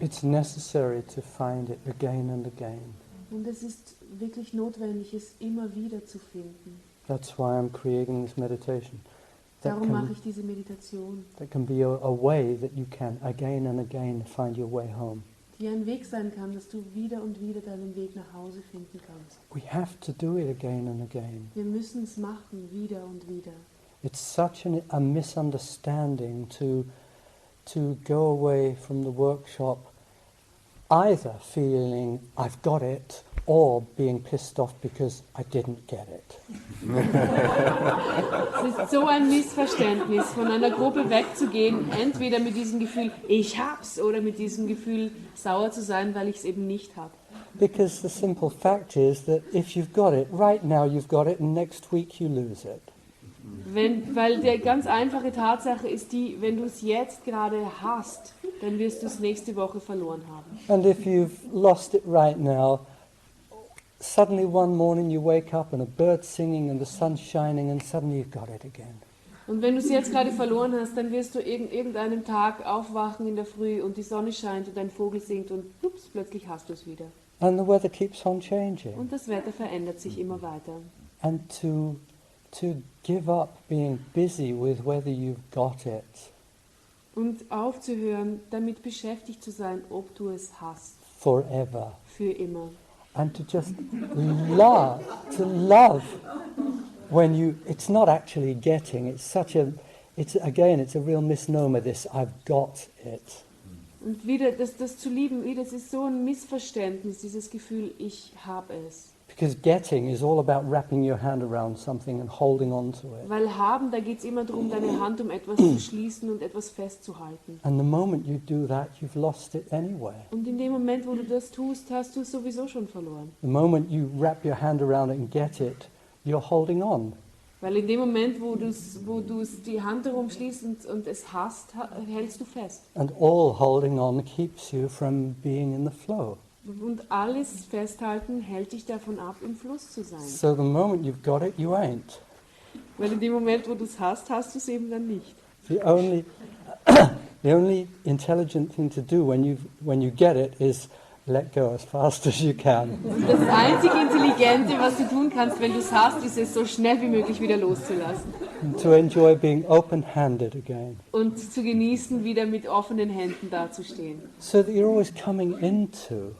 It's necessary to find it again and again. Und es ist wirklich notwendig, es immer wieder zu finden. That's why I'm creating this meditation. Darum mache ich diese Meditation. That can be a way that you can again and again find your way home. Die ein Weg sein kann, dass du wieder und wieder deinen Weg nach Hause finden kannst. We have to do it again and again. Wir müssen es machen, wieder und wieder. It's such a misunderstanding to go away from the workshop either feeling I've got it or being pissed off because I didn't get it. Es ist so ein Missverständnis, von einer Gruppe wegzugehen, entweder mit diesem Gefühl, ich hab's, oder mit diesem Gefühl, sauer zu sein, weil ich es eben nicht habe. Because the simple fact is that if you've got it, right now you've got it and next week you lose it. Weil die ganz einfache Tatsache ist die, wenn du es jetzt gerade hast, dann wirst du es nächste Woche verloren haben. And if you've lost it right now, suddenly one morning you wake up and a bird's singing and the sun's shining and suddenly you've got it again. Und wenn du es jetzt gerade verloren hast, dann wirst du irgendeinem Tag aufwachen in der Früh und die Sonne scheint und ein Vogel singt und ups, plötzlich hast du es wieder. And the weather keeps on changing. Und das Wetter verändert sich immer weiter. And to give up being busy with whether you've got it. Und aufzuhören, damit beschäftigt zu sein, ob du es hast. Forever. Für immer. And to just love when it's not actually getting, it's a real misnomer, this I've got it. Und wieder das zu lieben, das ist so ein Missverständnis, dieses Gefühl, ich habe es. Because getting is all about wrapping your hand around something and holding on to it. Weil haben, da geht es immer darum, deine Hand um etwas zu schließen und etwas festzuhalten. And the moment you do that, you've lost it anyway. Und in dem Moment, wo du das tust, hast du es sowieso schon verloren. The moment you wrap your hand around it and get it, you're holding on. Weil in dem Moment, wo du die Hand darum schließt und es hast, hältst du fest. And all holding on keeps you from being in the flow. Und alles Festhalten hält dich davon ab, im Fluss zu sein. So the moment you've got it, you ain't. Weil in dem Moment, wo du es hast, hast du es eben dann nicht. The only intelligent thing to do when you get it is let go as fast as you can. Und das einzig Intelligente, was du tun kannst, wenn du es hast, ist es so schnell wie möglich wieder loszulassen. And to enjoy being open-handed again. Und zu genießen, wieder mit offenen Händen dazustehen. So that you're always coming into.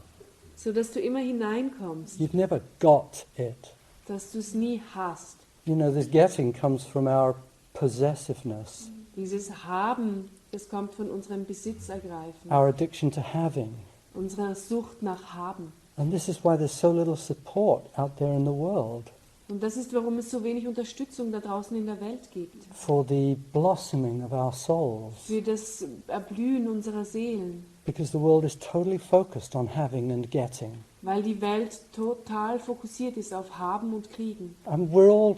So dass du immer hineinkommst. You've never got it. Dass du es nie hast. You know, this getting comes from our possessiveness. Dieses Haben, das kommt von unserem Besitzergreifen. Our addiction to having. Unserer Sucht nach Haben. And this is why there's so little support out there in the world. Und das ist, warum es so wenig Unterstützung da draußen in der Welt gibt. For the blossoming of our souls. Für das Erblühen unserer Seelen. Because the world is totally focused on having and getting. Weil die Welt total fokussiert ist auf Haben und Kriegen. And we're all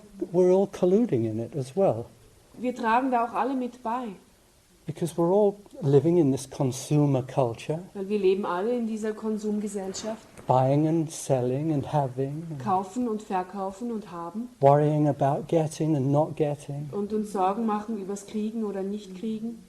colluding in it as well. Wir tragen da auch alle mit bei. Because we're all living in this consumer culture. Weil wir leben alle in dieser Konsumgesellschaft. Buying and selling and having. Kaufen und verkaufen und haben. Worrying about getting and not getting. Und uns Sorgen machen übers Kriegen oder nicht Kriegen.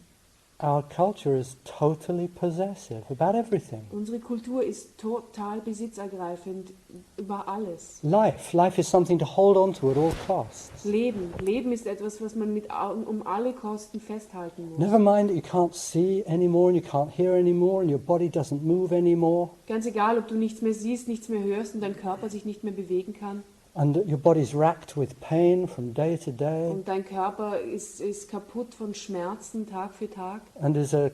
Our culture is totally possessive about everything. Unsere Kultur ist total besitzergreifend über alles. Life is something to hold on to at all costs. Leben ist etwas, was man um alle Kosten festhalten muss. Never mind that you can't see anymore and you can't hear anymore and your body doesn't move anymore. Ganz egal, ob du nichts mehr siehst, nichts mehr hörst und dein Körper sich nicht mehr bewegen kann. And your body's racked with pain from day to day. Und dein Körper ist kaputt von Schmerzen Tag für Tag. And is a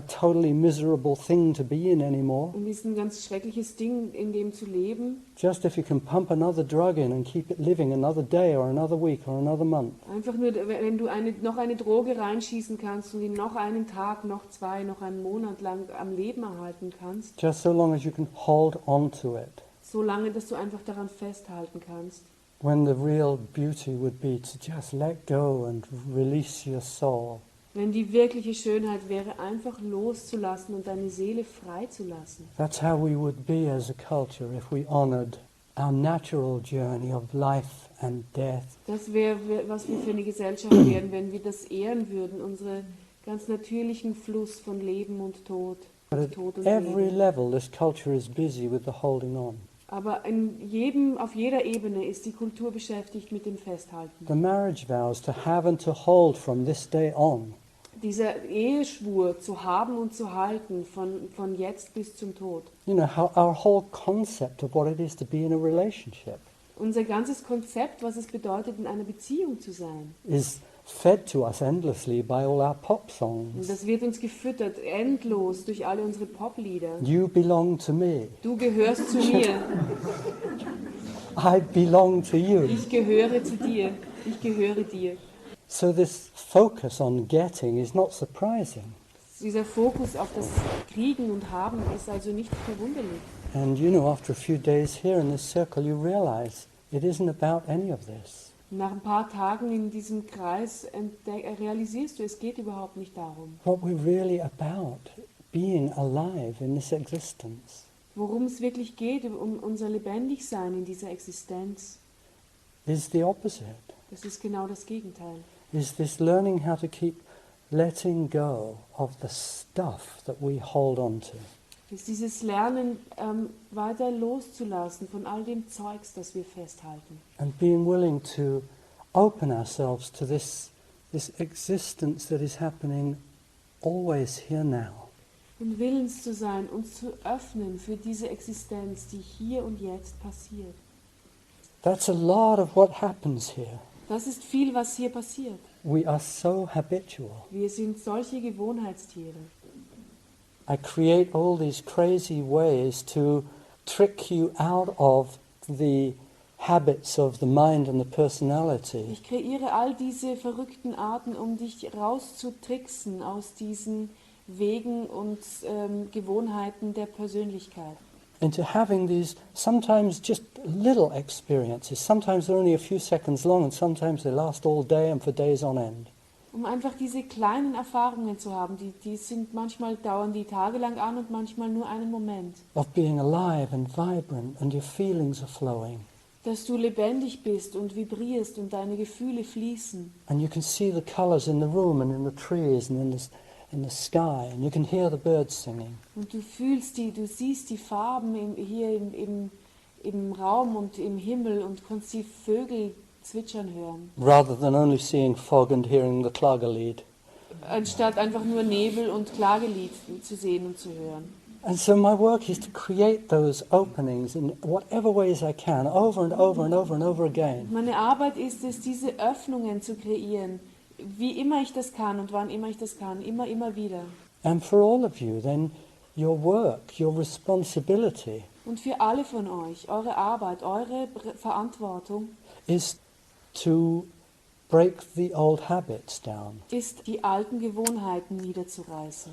totally miserable thing to be in anymore. Und ist ein ganz schreckliches Ding, in dem zu leben. Just if you can pump another drug in and keep it living another day or another week or another month. Einfach nur, wenn du noch eine Droge reinschießen kannst und ihn noch einen Tag, noch zwei, noch einen Monat lang am Leben erhalten kannst. Just so long as you can hold on to it. So lange, dass du einfach daran festhalten kannst. When the real beauty would be to just let go and release your soul. Wenn die wirkliche Schönheit wäre, einfach loszulassen und deine Seele freizulassen. That's how we would be as a culture if we honored our natural journey of life and death. Das wäre, was wir für eine Gesellschaft wären, wenn wir das ehren würden, unseren ganz natürlichen Fluss von Leben und Tod. But at Tod und every Leben. level, this culture is busy with the holding on. Aber auf jeder Ebene ist die Kultur beschäftigt mit dem Festhalten. The marriage vows to have and to hold from this day on. Dieser Eheschwur zu haben und zu halten von jetzt bis zum Tod. You know, how our whole concept of what it is to be in a relationship Unser ganzes Konzept, was es bedeutet, in einer Beziehung zu sein. is fed to us endlessly by all our pop songs. Und das wird uns gefüttert, endlos, durch alle unsere Poplieder. You belong to me. Du gehörst zu mir, I belong to you. ich gehöre zu dir, ich gehöre dir. So this focus on getting is not surprising. Dieser Fokus auf das Kriegen und Haben ist also nicht verwunderlich. And you know, after a few days here in this circle, you realize it isn't about any of this. Nach ein paar Tagen in diesem Kreis realisierst du, es geht überhaupt nicht darum. What we're really about, being alive in this existence, Worum es wirklich geht, um unser Lebendigsein in dieser Existenz, is the opposite. das ist genau das Gegenteil. Is this learning how to keep letting go of the stuff that we hold on to. Das ist dieses Lernen, weiter loszulassen von all dem Zeugs, das wir festhalten. And being willing to open ourselves to this existence that is happening always here now. Und willens zu sein, uns zu öffnen für diese Existenz, die hier und jetzt passiert. That's a lot of what happens here. Das ist viel, was hier passiert. We are so habitual. Wir sind solche Gewohnheitstiere. I create all these crazy ways to trick you out of the habits of the mind and the personality. Ich kreiere all diese verrückten Arten, um dich rauszutricksen aus diesen Wegen und Gewohnheiten der Persönlichkeit. Into having these sometimes just little experiences. Sometimes they're only a few seconds long and sometimes they last all day and for days on end. Um einfach diese kleinen Erfahrungen zu haben, die sind manchmal dauern die tagelang an und manchmal nur einen Moment. Of being alive and vibrant and your feelings are flowing. Dass du lebendig bist und vibrierst und deine Gefühle fließen. And you can see the colours in the room and in the trees and in the sky and you can hear the birds singing. Und du siehst die Farben hier im Raum und im Himmel und kannst die Vögel zwitschern hören. Rather than only seeing fog and hearing the Klagelied. Anstatt einfach nur Nebel und Klagelied zu sehen und zu hören. And so my work is to create those openings in whatever ways I can, over and over and over and over again. Meine Arbeit ist es, diese Öffnungen zu kreieren, wie immer ich das kann und wann immer ich das kann, immer wieder. And for all of you, then your work, your responsibility Und für alle von euch, eure Arbeit, eure Verantwortung is to break the old habits down. ist, die alten Gewohnheiten niederzureißen.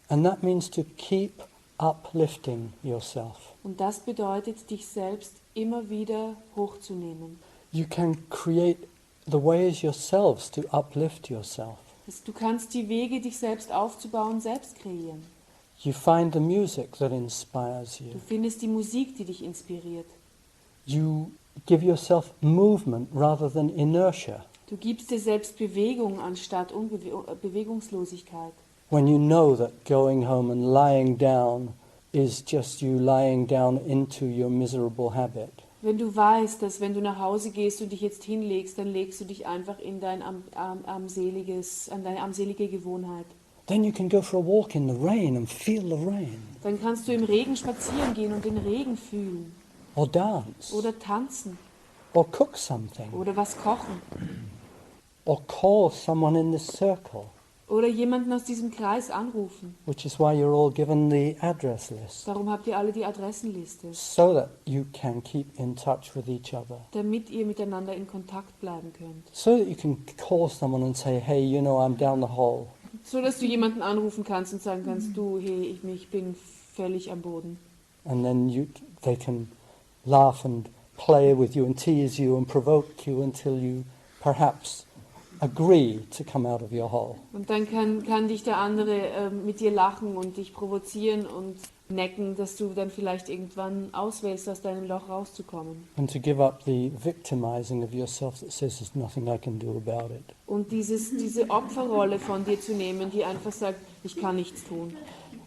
And that means to keep uplifting yourself. Und das bedeutet, dich selbst immer wieder hochzunehmen. You can create the ways yourselves to uplift yourself. Du kannst die Wege, dich selbst aufzubauen, selbst kreieren. You find the music that inspires you. Du findest die Musik, die dich inspiriert. You give yourself movement rather than inertia. Du gibst dir selbst Bewegung anstatt Bewegungslosigkeit. When you know that going home and lying down is just you lying down into your miserable habit. Wenn du weißt, dass wenn du nach Hause gehst und dich jetzt hinlegst, dann legst du dich einfach in deine armselige Gewohnheit. Then you can go for a walk in the rain and feel the rain. Dann kannst du im Regen spazieren gehen und den Regen fühlen. Or dance. Oder tanzen. Or cook something. Oder was kochen. Or call someone in this circle. Oder jemanden aus diesem Kreis anrufen. Which is why you're all given the address list. Darum habt ihr alle die Adressenliste. So that you can keep in touch with each other. Damit ihr miteinander in Kontakt bleiben könnt. So that you can call someone and say, hey, you know, I'm down the hole. So dass du jemanden anrufen kannst und sagen kannst, du, hey, ich bin völlig am Boden. And then they can laugh and play with you and tease you and provoke you until you perhaps agree to come out of your hole. Und dann kann dich der andere mit dir lachen und dich provozieren und necken, dass du dann vielleicht irgendwann auswählst, aus deinem Loch rauszukommen. And to give up the victimizing of yourself that says there's nothing I can do about it. Und diese Opferrolle von dir zu nehmen, die einfach sagt, ich kann nichts tun.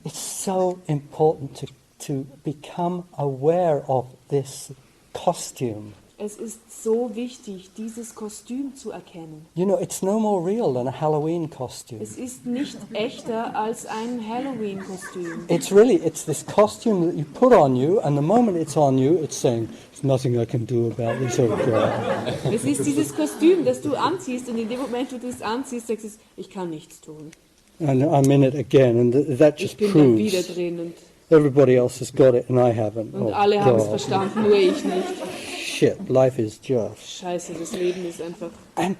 It's so important to become aware of this costume. Es ist so wichtig, dieses Kostüm zu erkennen. You know, it's no more real than a Halloween costume. Es ist nicht echter als ein Halloween-Kostüm. It's this costume that you put on you, and the moment it's on you, it's saying, there's nothing I can do about this old girl. Es ist dieses Kostüm, das du anziehst, und in dem Moment, wo du es anziehst, sagst du, ich kann nichts tun. And I'm in it again, and that just Ich bin dann wieder proves drin und everybody else has got it and I haven't. Und Oh, alle haben es God. verstanden, nur ich nicht. Shit, life is just. Scheiße, das Leben ist einfach. And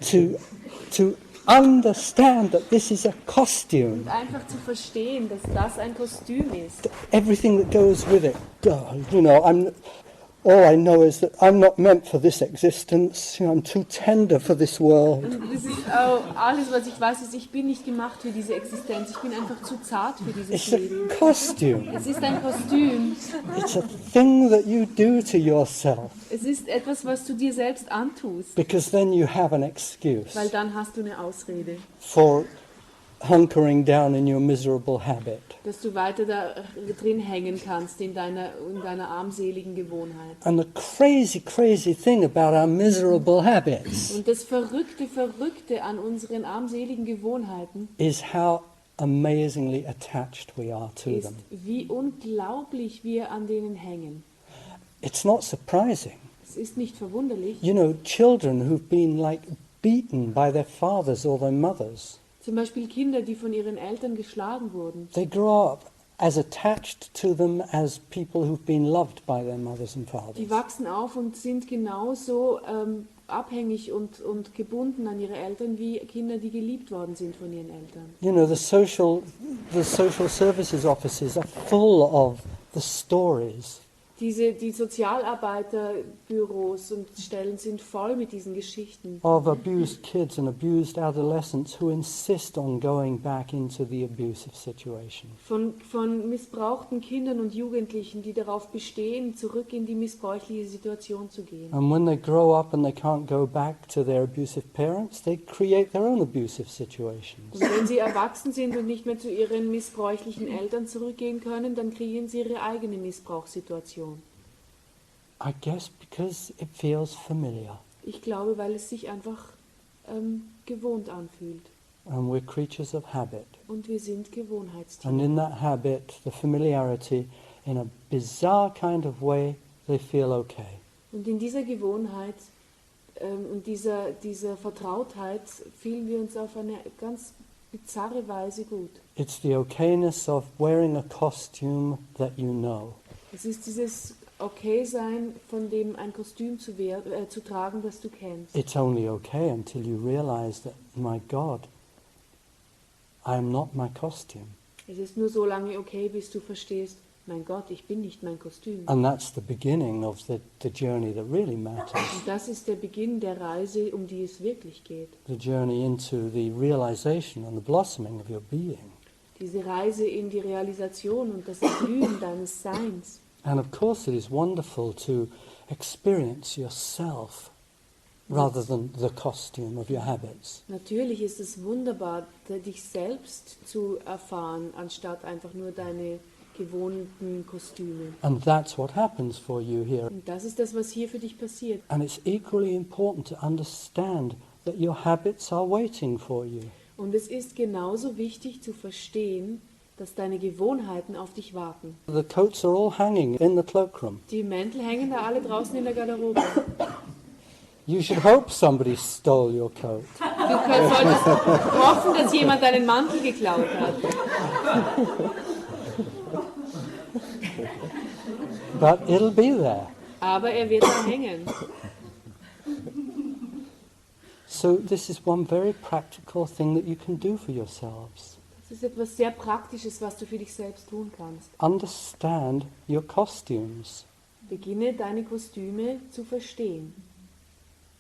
to understand that this is a costume, Und einfach zu verstehen, dass das ein Kostüm ist. everything that goes with it. God, you know, all I know is that I'm not meant for this existence. You know, I'm too tender for this world. Und das ist auch alles, was ich weiß, ist, ich bin nicht gemacht für diese Existenz. Ich bin einfach zu zart für dieses It's a Leben. costume. Es ist ein Kostüm. It's a thing that you do to yourself, Es ist etwas, was du dir selbst antust. because then you have an excuse Weil dann hast du eine Ausrede, for hunkering down in your miserable habit. dass du weiter da drin hängen kannst in deiner armseligen Gewohnheit. And the crazy, crazy thing about our miserable habits Und das Verrückte an unseren armseligen Gewohnheiten is how amazingly attached we are to ist, them. wie unglaublich wir an denen hängen. It's not surprising. Es ist nicht verwunderlich. You know, children who've been like beaten by their fathers or their mothers, Zum Beispiel Kinder, die von ihren Eltern geschlagen wurden. they grow up as attached to them as people who've been loved by their mothers and Die fathers. wachsen auf und sind genauso abhängig und gebunden an ihre Eltern wie Kinder, die geliebt worden sind von ihren Eltern. You know, the social services offices are full of the stories Die Sozialarbeiterbüros und Stellen sind voll mit diesen Geschichten. of abused kids and abused adolescents who insist on going back into the abusive situation. Von missbrauchten Kindern und Jugendlichen, die darauf bestehen, zurück in die missbräuchliche Situation zu gehen. And when they grow up and they can't go back to their abusive parents, they create their own abusive situations. Und wenn sie erwachsen sind und nicht mehr zu ihren missbräuchlichen Eltern zurückgehen können, dann kreieren sie ihre eigene Missbrauchssituation. I guess because it feels familiar. Ich glaube, weil es sich einfach gewohnt anfühlt. And we're creatures of habit. Und wir sind Gewohnheitstiere. And in that habit, the familiarity, in a bizarre kind of way, they feel okay. Und in dieser Gewohnheit und dieser Vertrautheit fühlen wir uns auf eine ganz bizarre Weise gut. It's the okayness of wearing a costume that you know. Es ist dieses Okay-Sein, von dem ein Kostüm zu tragen, das du kennst. It's only okay until you realize that, my God, I am not my costume. Es ist nur so lange okay, bis du verstehst, mein Gott, ich bin nicht mein Kostüm. And that's the beginning of the journey that really matters. Und das ist der Beginn der Reise, um die es wirklich geht. The journey into the realization and the blossoming of your being. Diese Reise in die Realisation und das Erblühen deines Seins. And of course it is wonderful to experience yourself rather than the costume of your habits. Natürlich ist es wunderbar, dich selbst zu erfahren, anstatt einfach nur deine gewohnten Kostüme. And that's what happens for you here. Und das ist das, was hier für dich passiert. And it's equally important to understand that your habits are waiting for you. Und es ist genauso wichtig zu verstehen, dass deine Gewohnheiten auf dich warten. The coats are all hanging in the cloakroom. Die Mäntel hängen da alle draußen in der Garderobe. You should hope somebody stole your coat. Du solltest hoffen, dass jemand deinen Mantel geklaut hat. But it'll be there. Aber er wird da hängen. So this is one very practical thing that you can do for yourselves. Das ist etwas sehr Praktisches, was du für dich selbst tun kannst. Understand your costumes. Beginne deine Kostüme zu verstehen.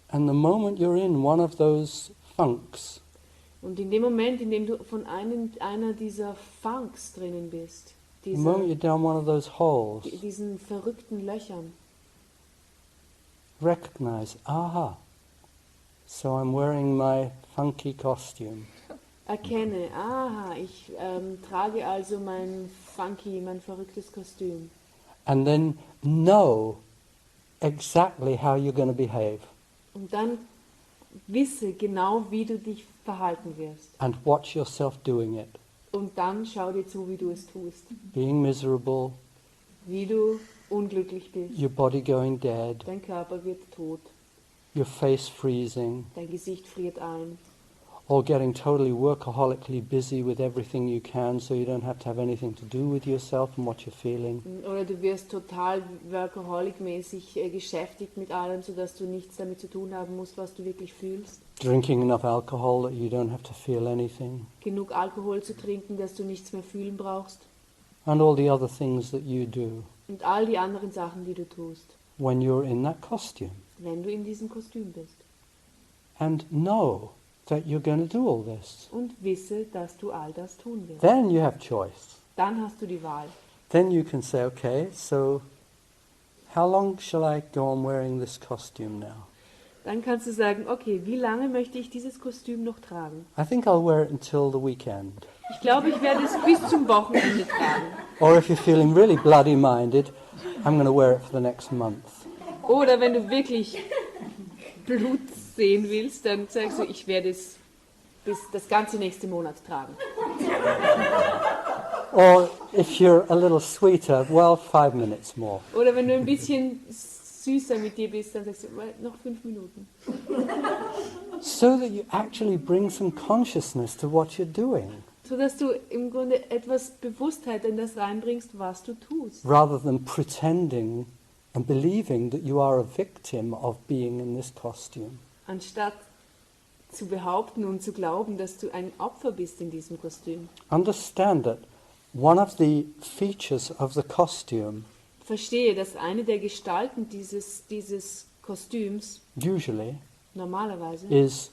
And the moment you're in one of those funks, Und in dem Moment, in dem du von einer dieser Funks drinnen bist, the moment you're down one of those holes, diesen verrückten Löchern, recognize, aha, so I'm wearing my funky costume. Erkenne, aha, ich trage also mein verrücktes Kostüm. And then know exactly how you're going to behave. Und dann wisse genau, wie du dich verhalten wirst. And watch yourself doing it. Und dann schau dir zu, wie du es tust. Being miserable, Wie du unglücklich bist. your body going dead, Dein Körper wird tot. your face freezing, Dein Gesicht friert ein. or getting totally workaholically busy with everything you can so you don't have to have anything to do with yourself and what you're feeling. Oder du wirst total workaholic-mäßig geschäftigt mit allem, sodass du nichts damit zu tun haben musst, was du wirklich fühlst. Drinking enough alcohol that you don't have to feel anything. Genug Alkohol zu trinken, dass du nichts mehr fühlen brauchst. And all the other things that you do Und all die anderen Sachen, die du tust, when you're in that costume. wenn du in diesem Kostüm bist. And know that you're going to do all this. Und wisse, dass du all das tun wirst. Then you have choice. Dann hast du die Wahl. Then you can say, okay, so how long shall I go on wearing this costume now? Dann kannst du sagen, okay, wie lange möchte ich dieses Kostüm noch tragen? I think I'll wear it until the weekend. Ich glaube, ich werde es bis zum Wochenende tragen. Or if you're feeling really bloody-minded, I'm going to wear it for the next month. Oder wenn du wirklich Blut sehen willst, dann sagst du, ich werde es bis das ganze nächste Monat tragen. Or if you're a little sweeter, well, 5 minutes more. Oder wenn du ein bisschen süßer mit dir bist, dann sagst du, noch 5 Minuten. So that you actually bring some consciousness to what you're doing, So dass du im Grunde etwas Bewusstheit in das reinbringst, was du tust. rather than pretending and believing that you are a victim of being in this costume. Anstatt zu behaupten und zu glauben, dass du ein Opfer bist in diesem Kostüm. Understand that one of the features of the costume Verstehe, dass eine der Gestalten dieses Kostüms usually normalerweise, is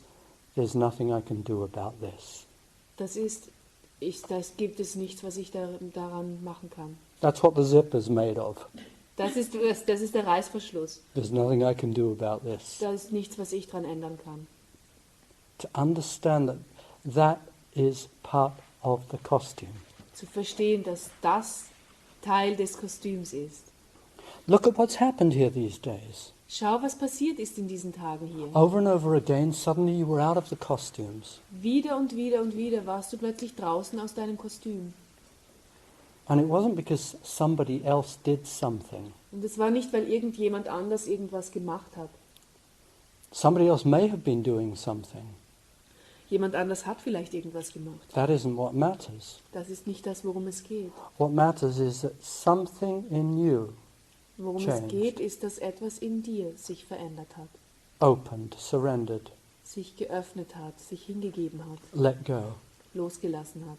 there's nothing I can do about this. das ist, das gibt es nichts, was ich daran machen kann. That's what the zip is made of. Das ist der Reißverschluss. There's nothing I can do about this. Das ist nichts, was ich daran ändern kann. To understand that that is part of the costume. Zu verstehen, dass das Teil des Kostüms ist. Look at what's happened here these days. Schau, was passiert ist in diesen Tagen hier. Over and over again, suddenly you were out of the costumes. Wieder und wieder und wieder warst du plötzlich draußen aus deinem Kostüm. And it wasn't because somebody else did something. Und es war nicht, weil irgendjemand anders irgendwas gemacht hat. Somebody else may have been doing something. Jemand anders hat vielleicht irgendwas gemacht. That isn't what matters. Das ist nicht das, worum es geht. What matters is that something in you Worum es changed, geht, ist, dass etwas in dir sich verändert hat, opened, surrendered, sich geöffnet hat, sich hingegeben hat, let go. losgelassen hat.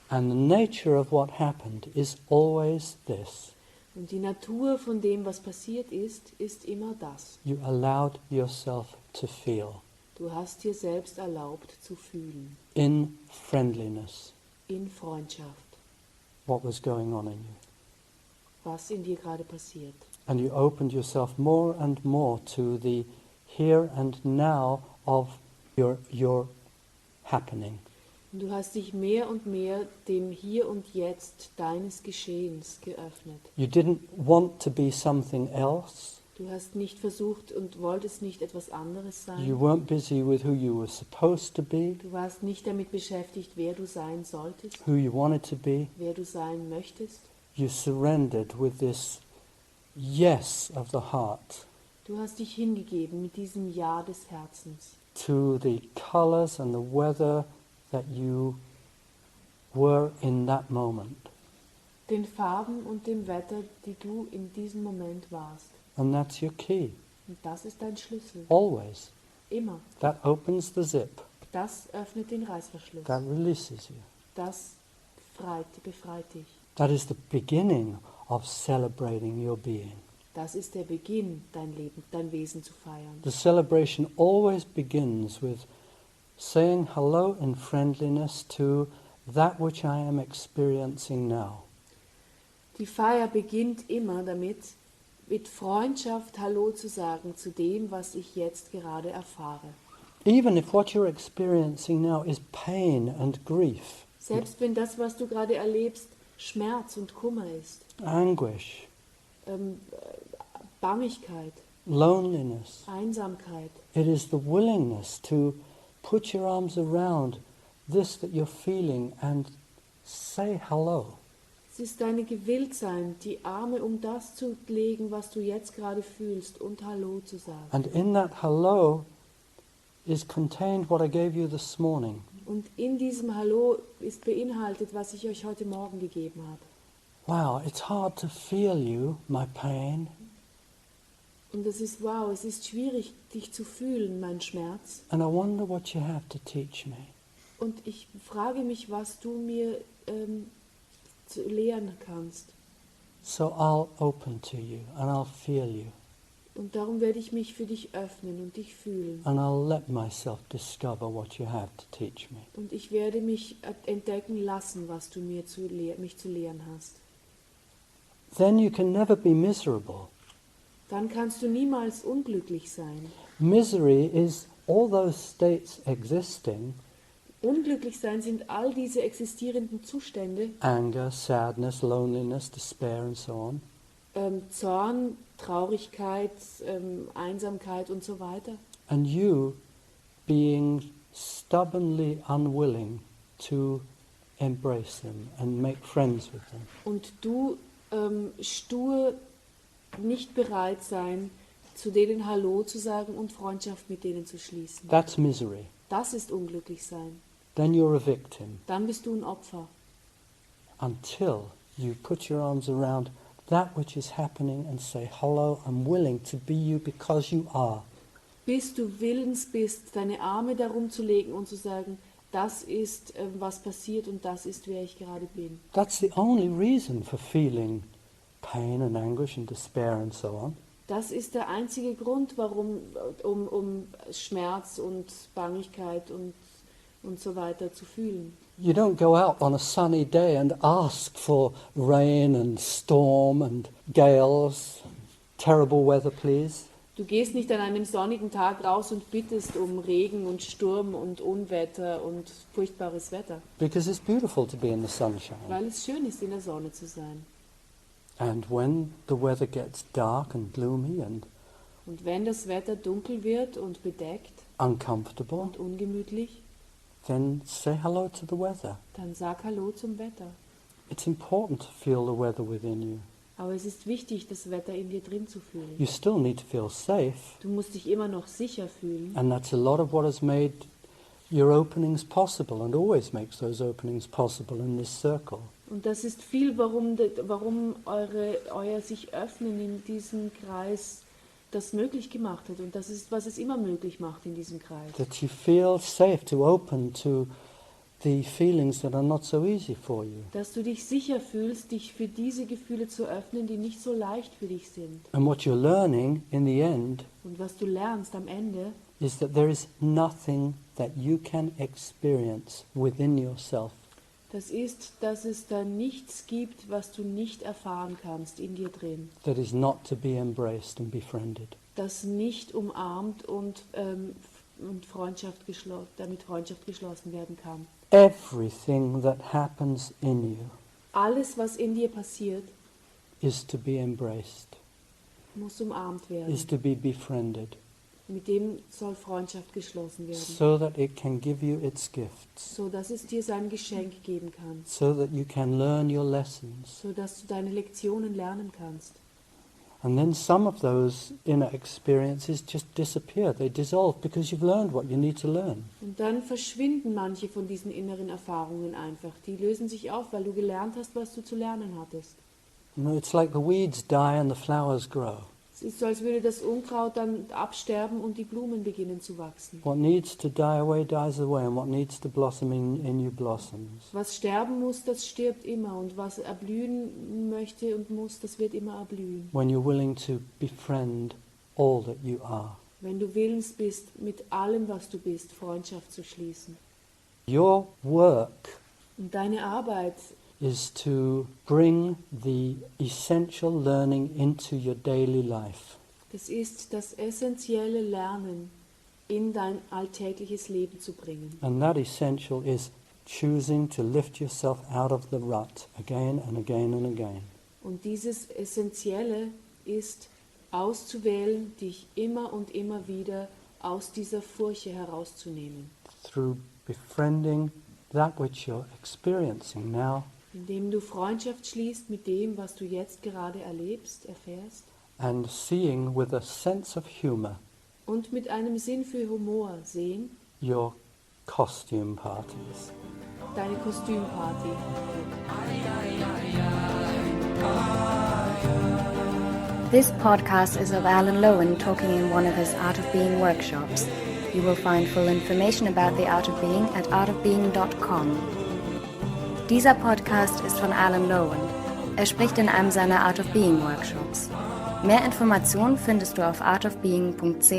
And the nature of what happened is always this. Und die Natur von dem, was passiert ist immer das. You allowed yourself to feel Du hast dir selbst erlaubt zu fühlen, in friendliness in Freundschaft, what was going on in you. was in dir gerade passiert. And you opened yourself more and more to the here and now of your happening. Und du hast dich mehr und mehr dem Hier und Jetzt deines Geschehens geöffnet. You didn't want to be something else. Du hast nicht versucht und wolltest nicht etwas anderes sein. You weren't busy with who you were supposed to be, Du warst nicht damit beschäftigt, wer du sein solltest, who you wanted to be. wer du sein möchtest. You surrendered with this yes of the heart Du hast dich hingegeben mit diesem Ja des Herzens to the colors and the weather that you were in that moment. den Farben und dem Wetter, die du in diesem Moment warst. And that's your key. Und das ist dein Schlüssel. Always. Immer. That opens the zip. Das öffnet den Reißverschluss. That releases you. Das befreit dich. That is the beginning of celebrating your being. Das ist der Beginn, dein Leben, dein Wesen zu feiern. The celebration always begins with saying hello in friendliness to that which I am experiencing now. Die Feier beginnt immer damit, mit Freundschaft Hallo zu sagen zu dem, was ich jetzt gerade erfahre. Even if what you're experiencing now is pain and grief, Selbst wenn das, was du gerade erlebst, Schmerz und Kummer ist, anguish, Bangigkeit, loneliness, Einsamkeit, it is the willingness to put your arms around this that you're feeling and say hello. es ist deine Gewilltsein, die Arme um das zu legen, was du jetzt gerade fühlst und Hallo zu sagen. And in that hello is contained what I gave you this morning. Und in diesem Hallo ist beinhaltet, was ich euch heute Morgen gegeben habe. Wow, it's hard to feel you, my pain. Und es ist wow, es ist schwierig, dich zu fühlen, mein Schmerz. And I wonder what you have to teach me. Und ich frage mich, was du mir zu lehren kannst. So I'll open to you and I'll feel you. Und darum werde ich mich für dich öffnen und dich fühlen. And I'll let myself discover what you have to teach me. Und ich werde mich entdecken lassen, was du mich zu lehren hast. Then you can never be miserable. Dann kannst du niemals unglücklich sein. Misery is all those states existing, Unglücklich sein sind all diese existierenden Zustände, anger, sadness, loneliness, despair and so on, Zorn, Traurigkeit, Einsamkeit und so weiter. and you being stubbornly unwilling to embrace them and make friends with them. Und du stur nicht bereit sein, zu denen Hallo zu sagen und Freundschaft mit denen zu schließen. That's misery. Das ist unglücklich sein. Then you're a victim Dann bist du ein Opfer. until you put your arms around that which is happening and say, hello, I'm willing to be you because you are. Bis du willens bist, deine Arme darum zu legen und zu sagen, das ist, was passiert und das ist, wer ich gerade bin. That's the only reason for feeling pain and anguish and despair and so on. Das ist der einzige Grund, warum um Schmerz und Bangigkeit und so weiter zu fühlen. You don't go out on a sunny day and ask for rain and storm and gales, terrible weather, please. Du gehst nicht an einem sonnigen Tag raus und bittest um Regen und Sturm und Unwetter und furchtbares Wetter, Because it's beautiful to be in the sunshine. weil es schön ist, in der Sonne zu sein. And when the weather gets dark and gloomy and Und wenn das Wetter dunkel wird und bedeckt uncomfortable, und ungemütlich, then say hello to the weather. dann sag Hallo zum Wetter. It's important to feel the weather within you. Aber es ist wichtig, das Wetter in dir drin zu fühlen. You still need to feel safe, Du musst dich immer noch sicher fühlen. and that's a lot of what has made your openings possible and always makes those openings possible in this circle. Und das ist viel, warum euer sich öffnen in diesem Kreis das möglich gemacht hat. Und das ist, was es immer möglich macht in diesem Kreis. That you feel safe to open to the feelings that are not so easy for you. Dass du dich sicher fühlst, dich für diese Gefühle zu öffnen, die nicht so leicht für dich sind. And what you're learning in the end Und was du lernst am Ende, is that there is nothing that you can experience within yourself das ist, dass es da nichts gibt, was du nicht erfahren kannst in dir drin. that is not to be embraced and befriended. Das nicht umarmt und damit Freundschaft geschlossen werden kann. Everything that happens in you Alles, was in dir passiert, is to be embraced, muss umarmt werden. is to be befriended, Mit dem soll Freundschaft geschlossen werden, so that it can give you its gifts, so dass es dir sein Geschenk geben kann, so that you can learn your lessons. so dass du deine Lektionen lernen kannst. And then some of those inner experiences just disappear, they dissolve because you've learned what you need to learn. Und dann verschwinden manche von diesen inneren Erfahrungen einfach. Die lösen sich auf, weil du gelernt hast, was du zu lernen hattest. You know, it's like the weeds die and the flowers grow. Es ist so, als würde das Unkraut dann absterben und die Blumen beginnen zu wachsen. What needs to die away dies away, and what needs to blossom in you blossoms. Was sterben muss, das stirbt immer. Und was erblühen möchte und muss, das wird immer erblühen. When you're willing to befriend all that you are. Wenn du willens bist, mit allem, was du bist, Freundschaft zu schließen. Your work Und deine Arbeit is to bring the essential learning into your daily life. das ist das essentielle Lernen in dein alltägliches Leben zu bringen. And that essential is choosing to lift yourself out of the rut again and again and again. Und dieses Essentielle ist auszuwählen, dich immer und immer wieder aus dieser Furche herauszunehmen. Through befriending that which you're experiencing now, Indem du Freundschaft schließt mit dem, was du jetzt gerade erlebst, erfährst. and seeing with a sense of humor Und mit einem Sinn für Humor sehen, your costume parties. deine Kostümparty. This podcast is of Alan Lowen talking in one of his Art of Being workshops. You will find full information about the Art of Being at artofbeing.com. Dieser Podcast ist von Alan Lowen. Er spricht in einem seiner Art of Being Workshops. Mehr Informationen findest du auf artofbeing.ch.